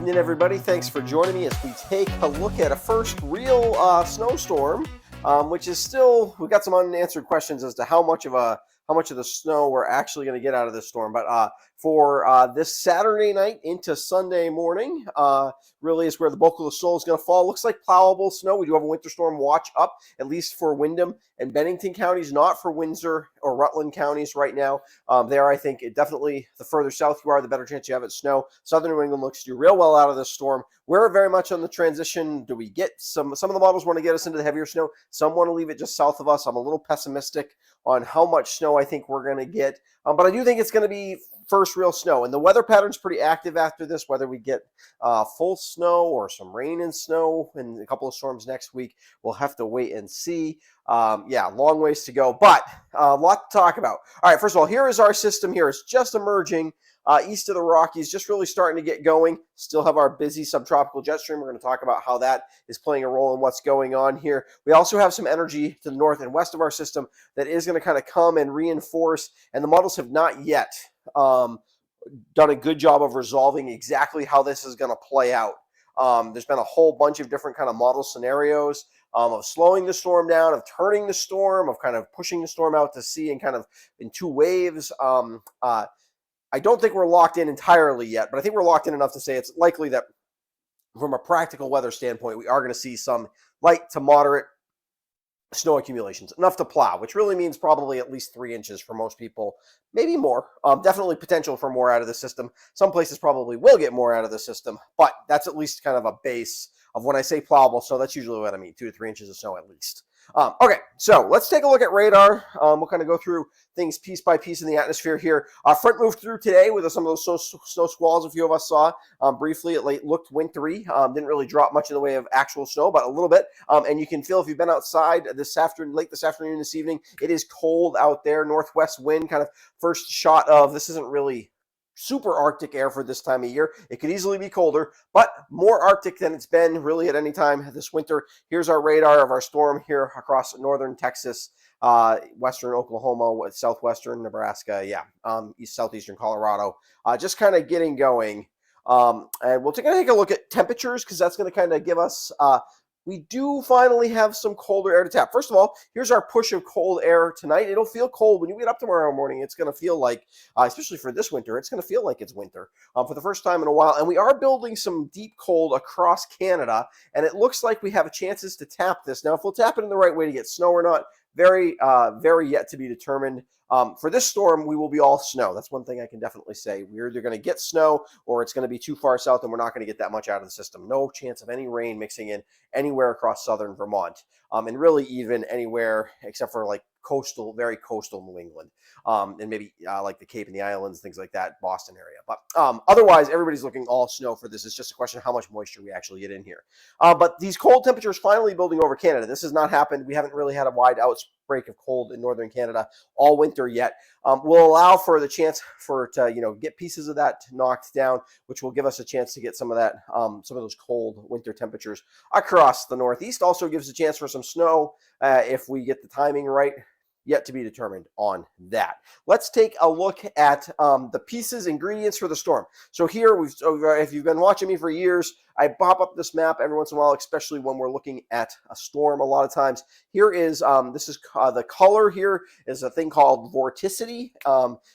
evening, everybody. Thanks for joining me as we take a look at a first real snowstorm, which is still, we've got some unanswered questions as to how much of the snow we're actually going to get out of this storm. But for this Saturday night into Sunday morning, really is where the bulk of the snow is going to fall. Looks like plowable snow. We do have a winter storm watch up, at least for Windham and Bennington counties, not for Windsor or Rutland counties right now. There, I think, definitely the further south you are, the better chance you have at snow. Southern New England looks to do real well out of this storm. We're very much on the transition. Do we get some of the models want to get us into the heavier snow? Some want to leave it just south of us. I'm a little pessimistic on how much snow I think we're going to get. But I do think it's going to be first real snow. And the weather pattern's pretty active after this, whether we get full snow or some rain and snow and a couple of storms next week. We'll have to wait and see. Yeah, long ways to go, but a lot to talk about. All right, first of all, here is our system here. It's just emerging east of the Rockies, just really starting to get going. Still have our busy subtropical jet stream. We're going to talk about how that is playing a role in what's going on here. We also have some energy to the north and west of our system that is going to kind of come and reinforce, and the models have not yet done a good job of resolving exactly how this is going to play out. There's been a whole bunch of different kind of model scenarios of slowing the storm down, of turning the storm, of kind of pushing the storm out to sea and kind of in two waves. I don't think we're locked in entirely yet, but I think we're locked in enough to say it's likely that from a practical weather standpoint, we are going to see some light to moderate snow accumulations, enough to plow, which really means probably at least 3 inches for most people, maybe more. Definitely potential for more out of the system. Some places probably will get more out of the system, but that's at least kind of a base of when I say plowable snow, that's usually what I mean, 2 to 3 inches of snow at least. Okay, so let's take a look at radar. We'll kind of go through things piece by piece in the atmosphere here. Front moved through today with some of those snow squalls a few of us saw briefly. It looked wintry. Didn't really drop much in the way of actual snow, but a little bit. And you can feel if you've been outside late this afternoon, this evening, it is cold out there. Northwest wind, kind of first shot of, this isn't really super Arctic air for this time of year. It could easily be colder, but more Arctic than it's been really at any time this winter. Here's our radar of our storm here across northern Texas, western Oklahoma, southwestern Nebraska, southeastern Colorado, just kind of getting going. And we'll take a look at temperatures because that's going to kind of give us we do finally have some colder air to tap. First of all, here's our push of cold air tonight. It'll feel cold when you get up tomorrow morning. It's going to feel like, especially for this winter, it's going to feel like it's winter for the first time in a while. And we are building some deep cold across Canada, and it looks like we have chances to tap this. Now, if we'll tap it in the right way to get snow or not, very yet to be determined. For this storm, we will be all snow. That's one thing I can definitely say. We're either going to get snow or it's going to be too far south and we're not going to get that much out of the system. No chance of any rain mixing in anywhere across southern Vermont, and really even anywhere except for like very coastal New England, and maybe like the Cape and the Islands, things like that, Boston area. But otherwise, everybody's looking all snow for this. It's just a question of how much moisture we actually get in here. But these cold temperatures finally building over Canada. This has not happened. We haven't really had a wide outbreak of cold in northern Canada all winter yet. Will allow for the chance to get pieces of that knocked down, which will give us a chance to get some of that, some of those cold winter temperatures across the Northeast. Also gives a chance for some snow if we get the timing right. Yet to be determined on that. Let's take a look at the pieces, ingredients for the storm. So here, if you've been watching me for years, I pop up this map every once in a while, especially when we're looking at a storm a lot of times. Here is, the color here is a thing called vorticity,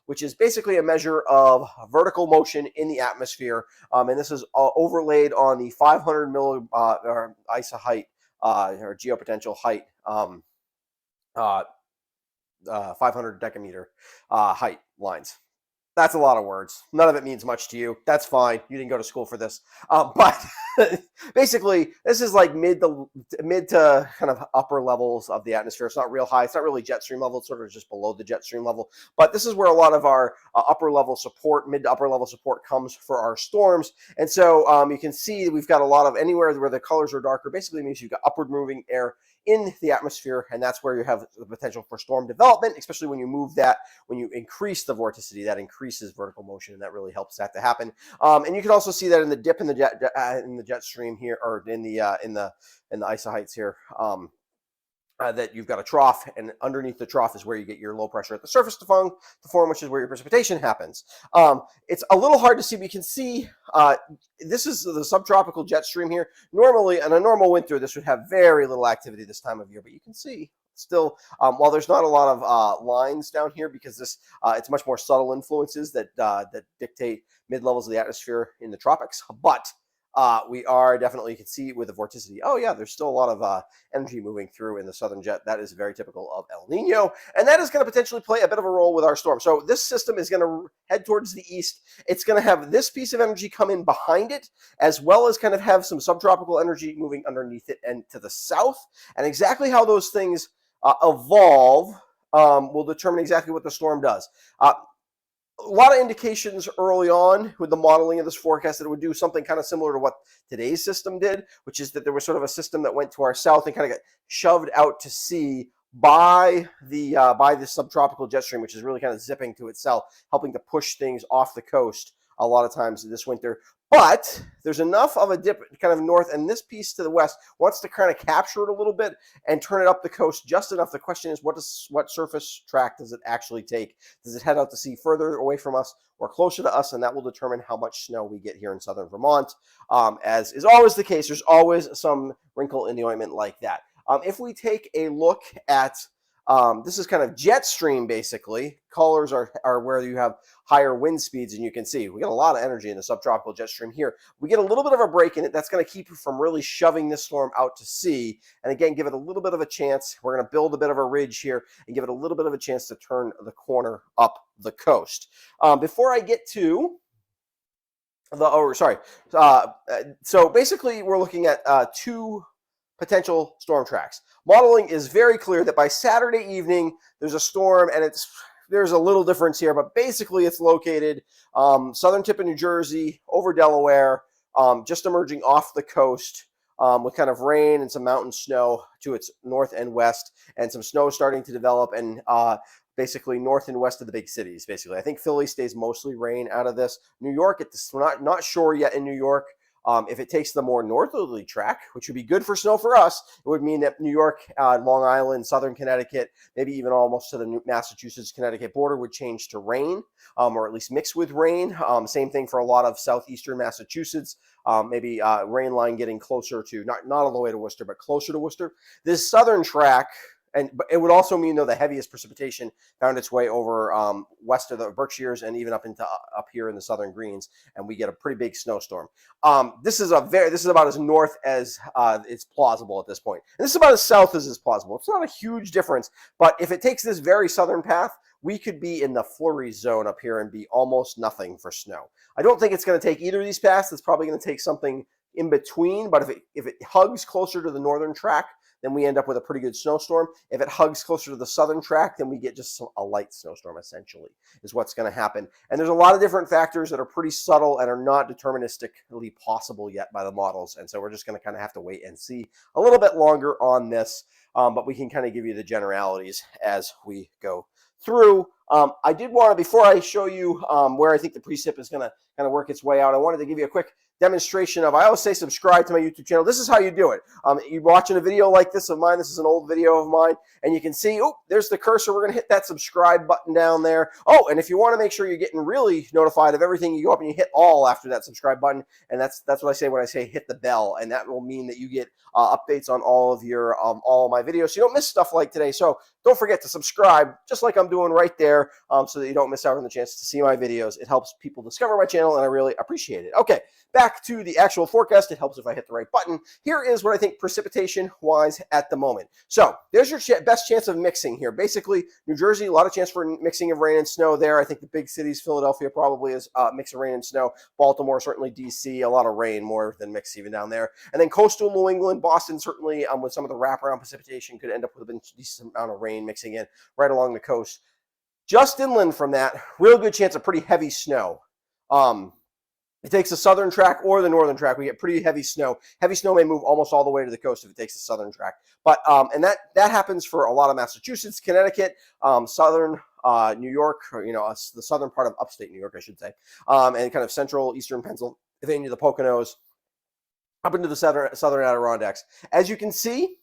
which is basically a measure of vertical motion in the atmosphere. And this is overlaid on the 500 ISA height, or geopotential height, 500 decameter height lines. That's a lot of words. None of it means much to you. That's fine. You didn't go to school for this. But basically, this is like mid to kind of upper levels of the atmosphere. It's not real high. It's not really jet stream level. It's sort of just below the jet stream level. But this is where a lot of our upper level support, mid to upper level support comes for our storms. And so you can see we've got a lot of anywhere where the colors are darker. Basically means you've got upward moving air in the atmosphere, and that's where you have the potential for storm development, especially when you increase the vorticity, that increases vertical motion, and that really helps that to happen. And you can also see that in the dip in the jet stream here, or in the ISA heights here. that you've got a trough, and underneath the trough is where you get your low pressure at the surface to form, which is where your precipitation happens. It's a little hard to see, but you can see this is the subtropical jet stream here. Normally, in a normal winter, this would have very little activity this time of year, but you can see still, while there's not a lot of lines down here, because this it's much more subtle influences that dictate mid levels of the atmosphere in the tropics, but we are definitely, you can see with the vorticity, oh yeah, there's still a lot of energy moving through in the southern jet. That is very typical of El Nino, and that is going to potentially play a bit of a role with our storm. So this system is going to head towards the east. It's going to have this piece of energy come in behind it, as well as kind of have some subtropical energy moving underneath it and to the south. And exactly how those things evolve will determine exactly what the storm does. A lot of indications early on with the modeling of this forecast that it would do something kind of similar to what today's system did, which is that there was sort of a system that went to our south and kind of got shoved out to sea by the subtropical jet stream, which is really kind of zipping to itself, helping to push things off the coast a lot of times this winter. But there's enough of a dip kind of north, and this piece to the west wants to kind of capture it a little bit and turn it up the coast just enough. The question is, what surface track does it actually take? Does it head out to sea further away from us or closer to us? And that will determine how much snow we get here in southern Vermont. As is always the case, there's always some wrinkle in the ointment like that. If we take a look at this is kind of jet stream, basically. Colors are where you have higher wind speeds, and you can see we get a lot of energy in the subtropical jet stream here. We get a little bit of a break in it. That's going to keep you from really shoving this storm out to sea, and again, give it a little bit of a chance. We're going to build a bit of a ridge here and give it a little bit of a chance to turn the corner up the coast. Before I get to so basically we're looking at two potential storm tracks. Modeling is very clear that by Saturday evening, there's a storm, and there's a little difference here, but basically it's located southern tip of New Jersey, over Delaware, just emerging off the coast with kind of rain and some mountain snow to its north and west, and some snow starting to develop, and basically north and west of the big cities, basically. I think Philly stays mostly rain out of this. New York, we're not sure yet in New York. If it takes the more northerly track, which would be good for snow for us, it would mean that New York, Long Island, southern Connecticut, maybe even almost to the Massachusetts-Connecticut border would change to rain, or at least mix with rain. Same thing for a lot of southeastern Massachusetts. Maybe rain line getting closer to, not all the way to Worcester, but closer to Worcester. This southern track, but it would also mean, though, the heaviest precipitation found its way over west of the Berkshires and even up here in the southern Greens, and we get a pretty big snowstorm. This is about as north as it's plausible at this point, and this is about as south as is plausible. It's not a huge difference, but if it takes this very southern path, we could be in the flurry zone up here and be almost nothing for snow. I don't think it's going to take either of these paths. It's probably going to take something in between, but if it hugs closer to the northern track, then we end up with a pretty good snowstorm. If it hugs closer to the southern track, then we get just a light snowstorm, essentially, is what's going to happen. And there's a lot of different factors that are pretty subtle and are not deterministically possible yet by the models. And so we're just going to kind of have to wait and see a little bit longer on this. But we can kind of give you the generalities as we go through. I did want to, before I show you where I think the precip is going to kind of work its way out, I wanted to give you a quick demonstration of, I always say subscribe to my YouTube channel. This is how you do it. You're watching a video like this of mine. This is an old video of mine, and you can see, oh, there's the cursor. We're going to hit that subscribe button down there. Oh, and if you want to make sure you're getting really notified of everything, you go up and you hit all after that subscribe button, and that's what I say when I say hit the bell, and that will mean that you get updates on all of my videos, so you don't miss stuff like today. So don't forget to subscribe, just like I'm doing right there, so that you don't miss out on the chance to see my videos. It helps people discover my channel, and I really appreciate it. Okay, back to the actual forecast. It helps if I hit the right button. Here is what I think precipitation-wise at the moment. So there's your best chance of mixing here. Basically, New Jersey, a lot of chance for mixing of rain and snow there. I think the big cities, Philadelphia probably is a mix of rain and snow. Baltimore, certainly D.C., a lot of rain, more than mix even down there. And then coastal New England, Boston, certainly with some of the wraparound precipitation could end up with a decent amount of rain mixing in right along the coast. Just inland from that, real good chance of pretty heavy snow. It takes the southern track or the northern track. We get pretty heavy snow. Heavy snow may move almost all the way to the coast if it takes the southern track. But and that happens for a lot of Massachusetts, Connecticut, southern New York, or, the southern part of upstate New York, I should say, and kind of central eastern Pennsylvania, the Poconos, up into the southern Adirondacks. As you can see,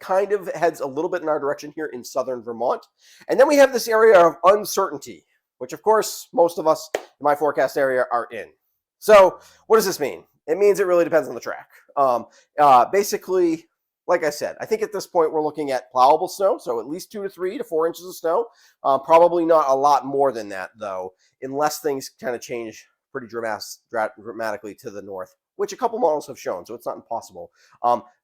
kind of heads a little bit in our direction here in southern Vermont. And then we have this area of uncertainty, which of course most of us in my forecast area are in. So what does this mean? It means it really depends on the track. Basically, like I said, I think at this point we're looking at plowable snow, so at least 2 to 3 to 4 inches of snow. Probably not a lot more than that, though, unless things kind of change pretty dramatically to the north, which a couple models have shown, so it's not impossible.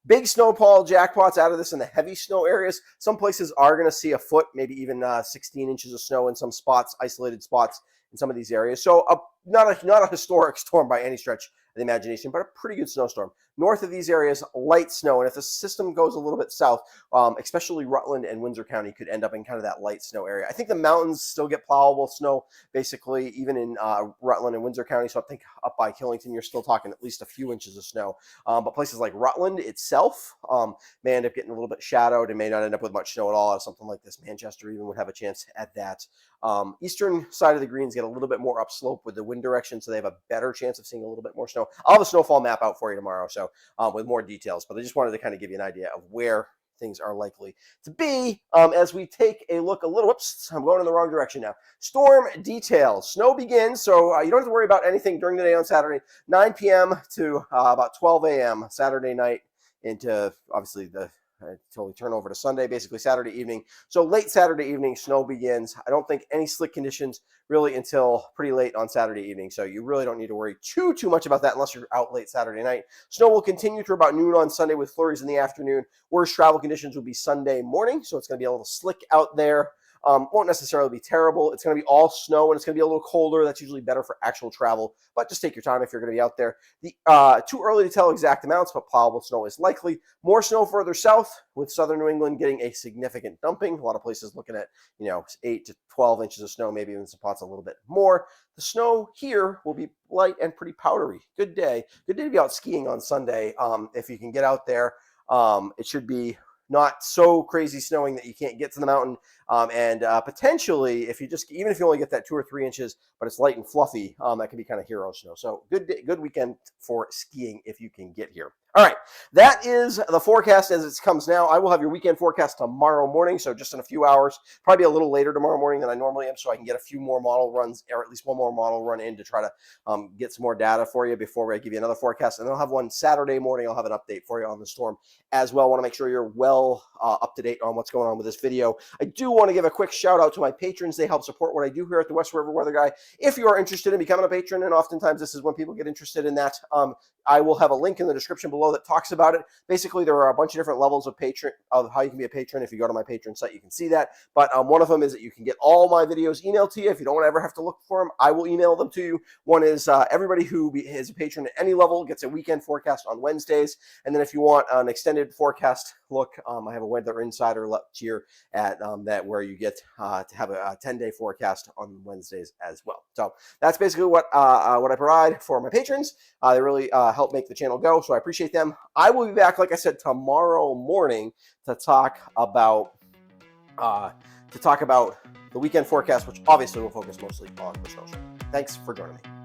Big snowfall jackpots out of this in the heavy snow areas. Some places are going to see a foot, maybe even 16 inches of snow in some spots, isolated spots in some of these areas. So not a historic storm by any stretch of the imagination, but a pretty good snowstorm. North of these areas, light snow, and if the system goes a little bit south, especially Rutland and Windsor County could end up in kind of that light snow area. I think the mountains still get plowable snow, basically, even in Rutland and Windsor County, so I think up by Killington, you're still talking at least a few inches of snow. But places like Rutland itself may end up getting a little bit shadowed and may not end up with much snow at all out of something like this. Manchester even would have a chance at that. Eastern side of the greens get a little bit more upslope with the wind direction, so they have a better chance of seeing a little bit more snow. I'll have a snowfall map out for you tomorrow, so with more details, but I just wanted to kind of give you an idea of where things are likely to be as we take a look a little. Whoops, I'm going in the wrong direction now. Storm details. Snow begins, so you don't have to worry about anything during the day on Saturday, 9 p.m. to about 12 a.m. Saturday night into obviously until we turn over to Sunday, basically Saturday evening. So late Saturday evening, snow begins. I don't think any slick conditions really until pretty late on Saturday evening. So you really don't need to worry too much about that unless you're out late Saturday night. Snow will continue through about noon on Sunday with flurries in the afternoon. Worst travel conditions will be Sunday morning. So it's going to be a little slick out there. Won't necessarily be terrible. It's going to be all snow and it's going to be a little colder. That's usually better for actual travel, but just take your time if you're going to be out there. Too early to tell exact amounts, but plowable snow is likely. More snow further south, with southern New England getting a significant dumping. A lot of places looking at 8 to 12 inches of snow, maybe even some spots a little bit more. The snow here will be light and pretty powdery. Good day. Good day to be out skiing on Sunday. If you can get out there, it should be not so crazy snowing that you can't get to the mountain, and potentially even if you only get that 2 or 3 inches, but it's light and fluffy, that can be kind of hero snow. So good weekend for skiing if you can get here. All right, that is the forecast as it comes now. I will have your weekend forecast tomorrow morning, so just in a few hours, probably a little later tomorrow morning than I normally am, so I can get a few more model runs, or at least one more model run in to try to get some more data for you before I give you another forecast. And then I'll have one Saturday morning. I'll have an update for you on the storm as well. I want to make sure you're well up to date on what's going on with this video. I do want to give a quick shout out to my patrons. They help support what I do here at the West River Weather Guy. If you are interested in becoming a patron, and oftentimes this is when people get interested in that, I will have a link in the description below that talks about it. Basically, there are a bunch of different levels of how you can be a patron. If you go to my patron site, you can see that. But one of them is that you can get all my videos emailed to you. If you don't ever have to look for them, I will email them to you. One is everybody who is a patron at any level gets a weekend forecast on Wednesdays. And then if you want an extended forecast look, I have a Weather Insider tier at that where you get to have a 10-day forecast on Wednesdays as well. So that's basically what I provide for my patrons. They really help make the channel go, so I appreciate them. I will be back, like I said, tomorrow morning to talk about the weekend forecast, which obviously will focus mostly on the snowstorm. Thanks for joining me.